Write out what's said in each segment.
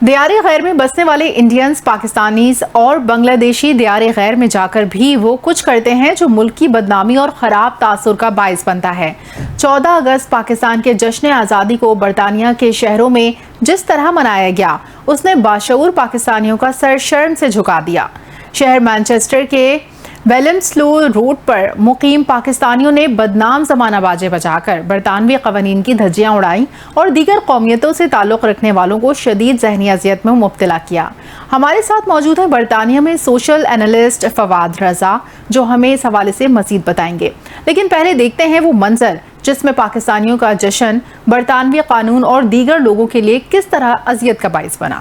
دیار غیر میں بسنے والے انڈینز، پاکستانیز اور بنگلہ دیار غیر میں جا کر بھی وہ کچھ کرتے ہیں جو ملک کی بدنامی اور خراب تاثر کا باعث بنتا ہے۔ 14 اگست پاکستان کے جشن آزادی کو برطانیہ کے شہروں میں جس طرح منایا گیا، اس نے باشعور پاکستانیوں کا سر شرم سے جھکا دیا۔ شہر مانچسٹر کے ویلمسلو روڈ پر مقیم پاکستانیوں نے بدنام زمانہ باجے بجا کر برطانوی قوانین کی دھجیاں اڑائیں اور دیگر قومیتوں سے تعلق رکھنے والوں کو شدید ذہنی اذیت میں مبتلا کیا۔ ہمارے ساتھ موجود ہیں برطانیہ میں سوشل اینالسٹ فواد رضا، جو ہمیں اس حوالے سے مزید بتائیں گے۔ لیکن پہلے دیکھتے ہیں وہ منظر جس میں پاکستانیوں کا جشن برطانوی قانون اور دیگر لوگوں کے لیے کس طرح اذیت کا باعث بنا۔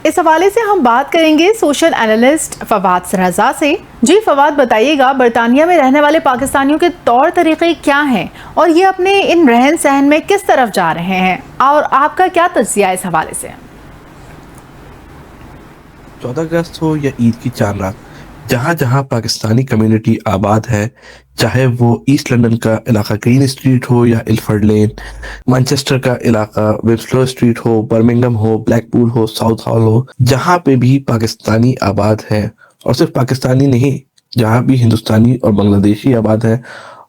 اس حوالے سے ہم بات کریں گے سوشل اینالسٹ فواد رضا سے۔ جی فواد، بتائیے گا برطانیہ میں رہنے والے پاکستانیوں کے طور طریقے کیا ہیں اور یہ اپنے ان رہن سہن میں کس طرف جا رہے ہیں، اور آپ کا کیا تجزیہ اس حوالے سے؟ 14 اگست ہو یا عید کی چاند رات، جہاں جہاں پاکستانی کمیونٹی آباد ہے، چاہے وہ ایسٹ لنڈن کا علاقہ گرین اسٹریٹ ہو یا الفرڈ لین، مانچسٹر کا علاقہ ویمسلو اسٹریٹ ہو، برمنگم ہو، بلیک پول ہو، ساؤتھ ہال ہو، جہاں پہ بھی پاکستانی آباد ہے، اور صرف پاکستانی نہیں، جہاں بھی ہندوستانی اور بنگلہ دیشی آباد ہے،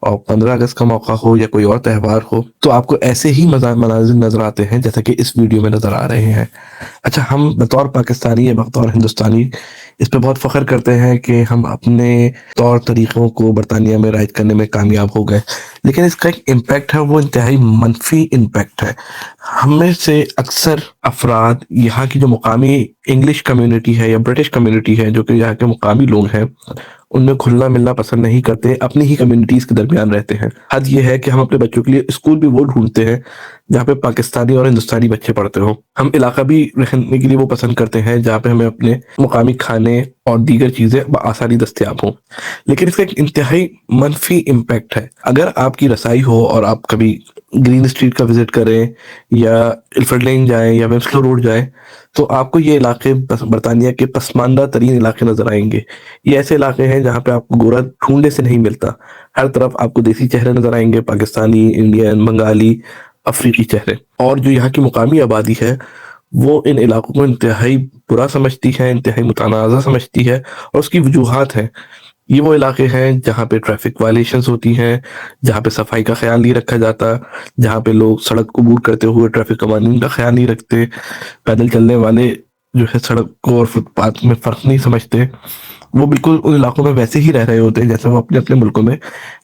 اور 15 اگست کا موقع ہو یا کوئی اور تہوار ہو، تو آپ کو ایسے ہی مناظر نظر آتے ہیں جیسا کہ اس ویڈیو میں نظر آ رہے ہیں۔ اچھا، ہم بطور پاکستانی یا بطور ہندوستانی اس پہ بہت فخر کرتے ہیں کہ ہم اپنے طور طریقوں کو برطانیہ میں رائج کرنے میں کامیاب ہو گئے، لیکن اس کا ایک امپیکٹ ہے، وہ انتہائی منفی امپیکٹ ہے۔ ہم میں سے اکثر افراد یہاں کی جو مقامی انگلش کمیونٹی ہے یا برٹش کمیونٹی ہے، جو کہ یہاں کے مقامی لوگ ہیں، ان میں کھلنا ملنا پسند نہیں کرتے، اپنی ہی کمیونٹیز کے درمیان رہتے ہیں۔ حد یہ ہے کہ ہم اپنے بچوں کے لیے اسکول بھی وہ ڈھونڈتے ہیں جہاں پہ پاکستانی اور ہندوستانی بچے پڑھتے ہوں۔ ہم علاقہ بھی رہنے کے لیے وہ پسند کرتے ہیں جہاں پہ ہمیں اپنے مقامی کھانے اور دیگر چیزیں بآسانی دستیاب ہوں۔ لیکن اس کا ایک انتہائی منفی امپیکٹ ہے۔ اگر آپ کی رسائی ہو اور آپ کبھی گرین اسٹریٹ کا وزٹ کریں یا الفرڈ لین جائیں یا ویمسلو روڈ جائیں، تو آپ کو یہ علاقے برطانیہ کے پسماندہ ترین علاقے نظر آئیں گے۔ یہ ایسے علاقے ہیں جہاں پہ آپ کو گورا ڈھونڈنے سے نہیں ملتا، ہر طرف آپ کو دیسی چہرے نظر آئیں گے، پاکستانی، انڈین، بنگالی، افریقی چہرے۔ اور جو یہاں کی مقامی آبادی ہے وہ ان علاقوں کو انتہائی برا سمجھتی ہے، انتہائی متنازع سمجھتی ہے، اور اس کی وجوہات ہیں۔ یہ وہ علاقے ہیں جہاں پہ ٹریفک وائلیشنز ہوتی ہیں، جہاں پہ صفائی کا خیال نہیں رکھا جاتا، جہاں پہ لوگ سڑک عبور کرتے ہوئے ٹریفک قوانین کا خیال نہیں رکھتے، پیدل چلنے والے جو ہے سڑک کو اور فٹ پاتھ میں فرق نہیں سمجھتے، وہ بالکل ان علاقوں میں ویسے ہی رہ رہے ہوتے ہیں جیسے وہ اپنے اپنے ملکوں میں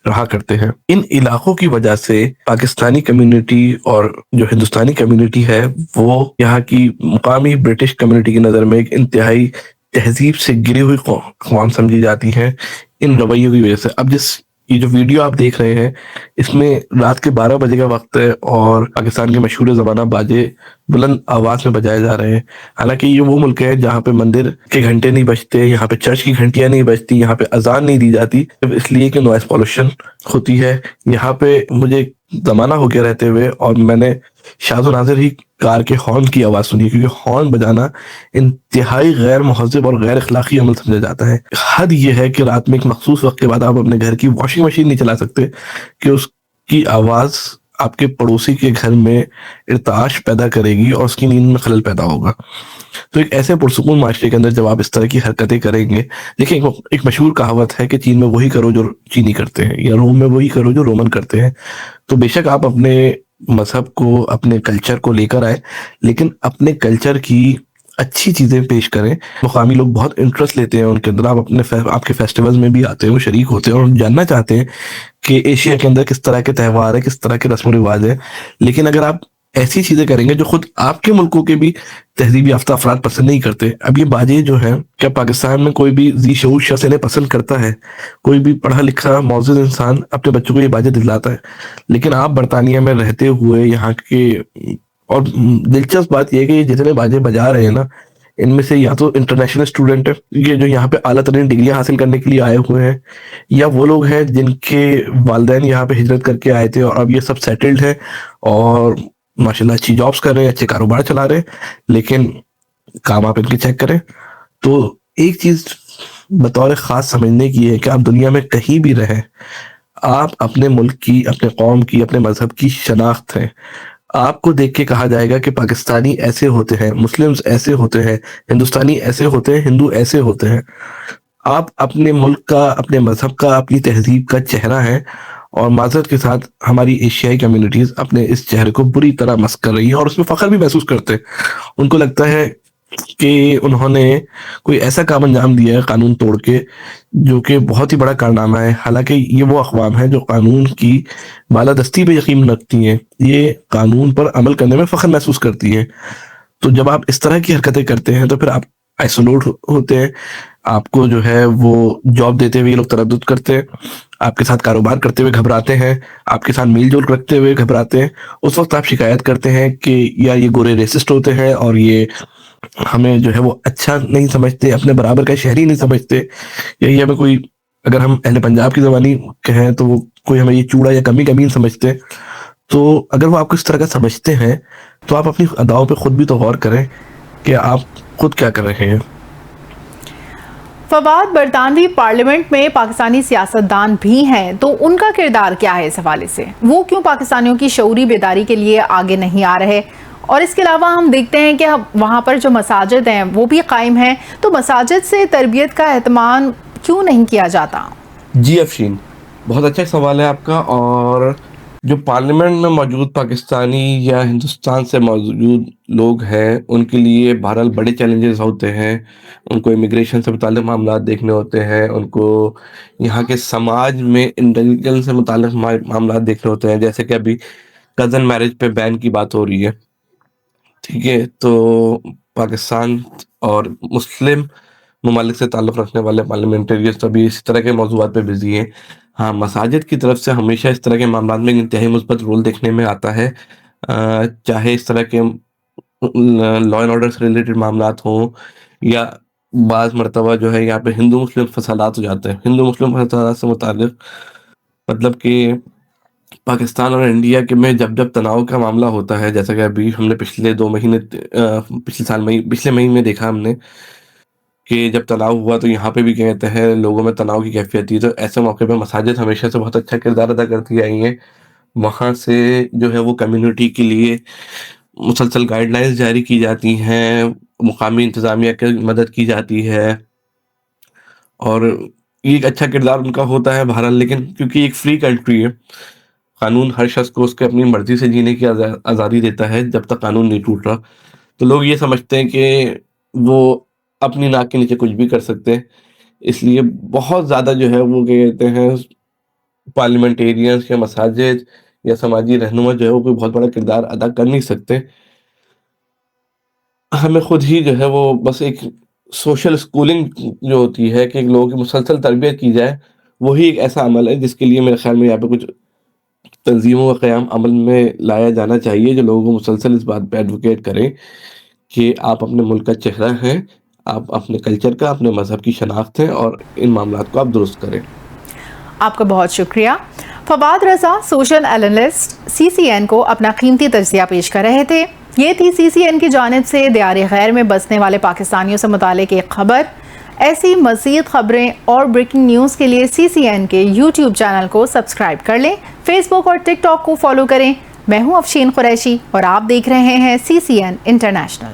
رہا کرتے ہیں۔ ان علاقوں کی وجہ سے پاکستانی کمیونٹی اور جو ہندوستانی کمیونٹی ہے وہ یہاں کی مقامی برٹش کمیونٹی کی نظر میں ایک انتہائی تہذیب سے گری ہوئی قوم سمجھی جاتی ہیں ان رویوں کی وجہ سے۔ اب یہ جو ویڈیو آپ دیکھ رہے ہیں، اس میں رات کے 12 بجے کا وقت ہے اور پاکستان کے مشہور زمانہ باجے بلند آواز میں بجائے جا رہے ہیں۔ حالانکہ یہ وہ ملک ہے جہاں پہ مندر کے گھنٹے نہیں بجتے، یہاں پہ چرچ کی گھنٹیاں نہیں بجتی، یہاں پہ اذان نہیں دی جاتی، صرف اس لیے کہ نوائز پولوشن ہوتی ہے۔ یہاں پہ مجھے زمانہ ہو گیا رہتے ہوئے اور میں نے شاذ و نادر ہی کار کے ہارن کی آواز سنی، کیونکہ ہارن بجانا انتہائی غیر مہذب اور غیر اخلاقی عمل سمجھا جاتا ہے۔ حد یہ ہے کہ رات میں ایک مخصوص وقت کے بعد آپ اپنے گھر کی واشنگ مشین نہیں چلا سکتے کہ اس کی آواز آپ کے پڑوسی کے گھر میں ارتعاش پیدا کرے گی اور اس کی نیند میں خلل پیدا ہوگا۔ تو ایک ایسے پرسکون معاشرے کے اندر جب آپ اس طرح کی حرکتیں کریں گے، دیکھیں ایک مشہور کہاوت ہے کہ چین میں وہی کرو جو چینی کرتے ہیں، یا روم میں وہی کرو جو رومن کرتے ہیں۔ تو بے شک آپ اپنے مذہب کو، اپنے کلچر کو لے کر آئے، لیکن اپنے کلچر کی اچھی چیزیں پیش کریں۔ مقامی لوگ بہت انٹرسٹ لیتے ہیں ان کے اندر، آپ کے فیسٹیولز میں بھی آتے ہیں، وہ شریک ہوتے ہیں اور جاننا چاہتے ہیں کہ ایشیا کے اندر کس طرح کے تہوار ہیں، کس طرح کے رسم و رواج ہیں۔ لیکن اگر آپ ایسی چیزیں کریں گے جو خود آپ کے ملکوں کے بھی تہذیب یافتہ افراد پسند نہیں کرتے، اب یہ باجے جو ہیں، کیا پاکستان میں کوئی بھی ذی شعور شخص انہیں پسند کرتا ہے؟ کوئی بھی پڑھا لکھا معزز انسان اپنے بچوں کو یہ باجے دلاتا ہے؟ لیکن آپ برطانیہ میں رہتے ہوئے یہاں کے، اور دلچسپ بات یہ ہے کہ یہ جتنے باجے بجا رہے ہیں نا، ان میں سے یا تو انٹرنیشنل اسٹوڈنٹ ہے یہ جو یہاں پہ اعلیٰ ترین ڈگریاں حاصل کرنے کے لیے آئے ہوئے ہیں، یا وہ لوگ ہیں جن کے والدین یہاں پہ ہجرت کر کے آئے تھے اور اب یہ سب سیٹلڈ ہے اور ماشاءاللہ اچھی جابس کر رہے ہیں، اچھے کاروبار چلا رہے ہیں، لیکن کام آپ ان کے چیک کریں تو ایک چیز بطور خاص سمجھنے کی ہے کہ آپ دنیا میں کہیں بھی رہیں، آپ اپنے ملک کی، اپنے قوم کی، اپنے مذہب کی شناخت ہے. آپ کو دیکھ کے کہا جائے گا کہ پاکستانی ایسے ہوتے ہیں، مسلمز ایسے ہوتے ہیں، ہندوستانی ایسے ہوتے ہیں، ہندو ایسے ہوتے ہیں. آپ اپنے ملک کا، اپنے مذہب کا، اپنی تہذیب کا چہرہ ہیں، اور معذرت کے ساتھ ہماری ایشیائی کمیونٹیز اپنے اس چہرے کو بری طرح مسخ کر رہی ہیں اور اس میں فخر بھی محسوس کرتے ہیں. ان کو لگتا ہے کہ انہوں نے کوئی ایسا کام انجام دیا ہے قانون توڑ کے جو کہ بہت ہی بڑا کارنامہ ہے، حالانکہ یہ وہ اقوام ہیں جو قانون کی بالادستی پہ یقین رکھتی ہیں، یہ قانون پر عمل کرنے میں فخر محسوس کرتی ہیں. تو جب آپ اس طرح کی حرکتیں کرتے ہیں تو پھر آپ آئسولیٹ ہوتے ہیں، آپ کو جو ہے وہ جاب دیتے ہوئے یہ لوگ تردد کرتے ہیں، آپ کے ساتھ کاروبار کرتے ہوئے گھبراتے ہیں، آپ کے ساتھ میل جول رکھتے ہوئے گھبراتے ہیں. اس وقت آپ شکایت کرتے ہیں کہ یا یہ گورے ریسسٹ ہوتے ہیں اور یہ ہمیں جو ہے وہ اچھا نہیں سمجھتے، اپنے برابر کا شہری نہیں سمجھتے، یا یہ ہمیں کوئی، اگر ہم اہل پنجاب کی زبانی کہیں تو وہ کوئی ہمیں یہ چوڑا یا کمی کمین سمجھتے. تو اگر وہ آپ کو اس طرح کا سمجھتے ہیں تو آپ اپنی اداؤں پہ خود بھی تو غور کریں کہ آپ خود کیا کر رہے ہیں. فواد، برطانوی پارلیمنٹ میں پاکستانی سیاستدان بھی ہیں، تو ان کا کردار کیا ہے اس حوالے سے؟ وہ کیوں پاکستانیوں کی شعوری بیداری کے لیے آگے نہیں آ رہے؟ اور اس کے علاوہ ہم دیکھتے ہیں کہ وہاں پر جو مساجد ہیں وہ بھی قائم ہیں، تو مساجد سے تربیت کا اہتمام کیوں نہیں کیا جاتا؟ جی افشین، بہت اچھا سوال ہے آپ کا. اور جو پارلیمنٹ میں موجود پاکستانی یا ہندوستان سے موجود لوگ ہیں ان کے لیے بہرحال بڑے چیلنجز ہوتے ہیں. ان کو امیگریشن سے متعلق معاملات دیکھنے ہوتے ہیں، ان کو یہاں کے سماج میں انٹیلیجنس سے متعلق معاملات دیکھنے ہوتے ہیں. جیسے کہ ابھی کزن میرج پہ بین کی بات ہو رہی ہے، ٹھیک ہے، تو پاکستان اور مسلم ممالک سے تعلق رکھنے والے پارلیمنٹریز تو ابھی اس طرح کے موضوعات پہ بزی ہیں. ہاں، مساجد کی طرف سے ہمیشہ اس طرح کے معاملات میں انتہائی مثبت رول دیکھنے میں آتا ہے، چاہے اس طرح کے لا اینڈ آرڈر سے ریلیٹڈ معاملات ہوں یا بعض مرتبہ جو ہے یہاں پہ ہندو مسلم فسادات ہو جاتے ہیں. ہندو مسلم فسادات سے متعلق مطلب کہ پاکستان اور انڈیا کے میں جب تناؤ کا معاملہ ہوتا ہے، جیسا کہ ابھی ہم نے پچھلے مہینے میں دیکھا ہم نے کہ جب تناؤ ہوا تو یہاں پہ بھی کہتے ہیں لوگوں میں تناؤ کی کیفیت تھی. تو ایسے موقع پہ مساجد ہمیشہ سے بہت اچھا کردار ادا کرتی آئی ہیں. وہاں سے جو ہے وہ کمیونٹی کے لیے مسلسل گائیڈ لائنز جاری کی جاتی ہیں، مقامی انتظامیہ کی مدد کی جاتی ہے، اور یہ ایک اچھا کردار ان کا ہوتا ہے بہرحال. لیکن کیونکہ ایک فری کنٹری ہے، قانون ہر شخص کو اس کے اپنی مرضی سے جینے کی آزادی دیتا ہے جب تک قانون نہیں ٹوٹ رہا. تو لوگ یہ سمجھتے ہیں کہ وہ اپنی ناک کے نیچے کچھ بھی کر سکتے ہیں، اس لیے بہت زیادہ جو ہے وہ کہتے ہیں پارلیمنٹیرینز یا مساجد یا سماجی رہنما جو ہے وہ کوئی بہت بڑا کردار ادا کر نہیں سکتے. ہمیں خود ہی جو ہے وہ بس ایک سوشل اسکولنگ جو ہوتی ہے کہ لوگوں کی مسلسل تربیت کی جائے، وہی ایک ایسا عمل ہے جس کے لیے میرے خیال میں یہاں پہ کچھ تنظیموں کا قیام عمل میں لایا جانا چاہیے جو لوگوں کو مسلسل اس بات پہ ایڈوکیٹ کریں کہ آپ اپنے ملک کا چہرہ ہیں، آپ اپنے کلچر کا، اپنے مذہب کی شناخت ہیں، اور ان معاملات کو آپ درست کریں. آپ کا بہت شکریہ. فواد رضا، سوشل اینالسٹ، CCN کو اپنا قیمتی تجزیہ پیش کر رہے تھے. یہ تھی CCN کی جانب سے دیار غیر میں بسنے والے پاکستانیوں سے متعلق ایک خبر. ایسی مزید خبریں اور بریکنگ نیوز کے لیے CCN کے YouTube چینل کو سبسکرائب کر لیں، فیس بک اور ٹک ٹاک کو فالو کریں. میں ہوں افشین قریشی اور آپ دیکھ رہے ہیں CCN انٹرنیشنل.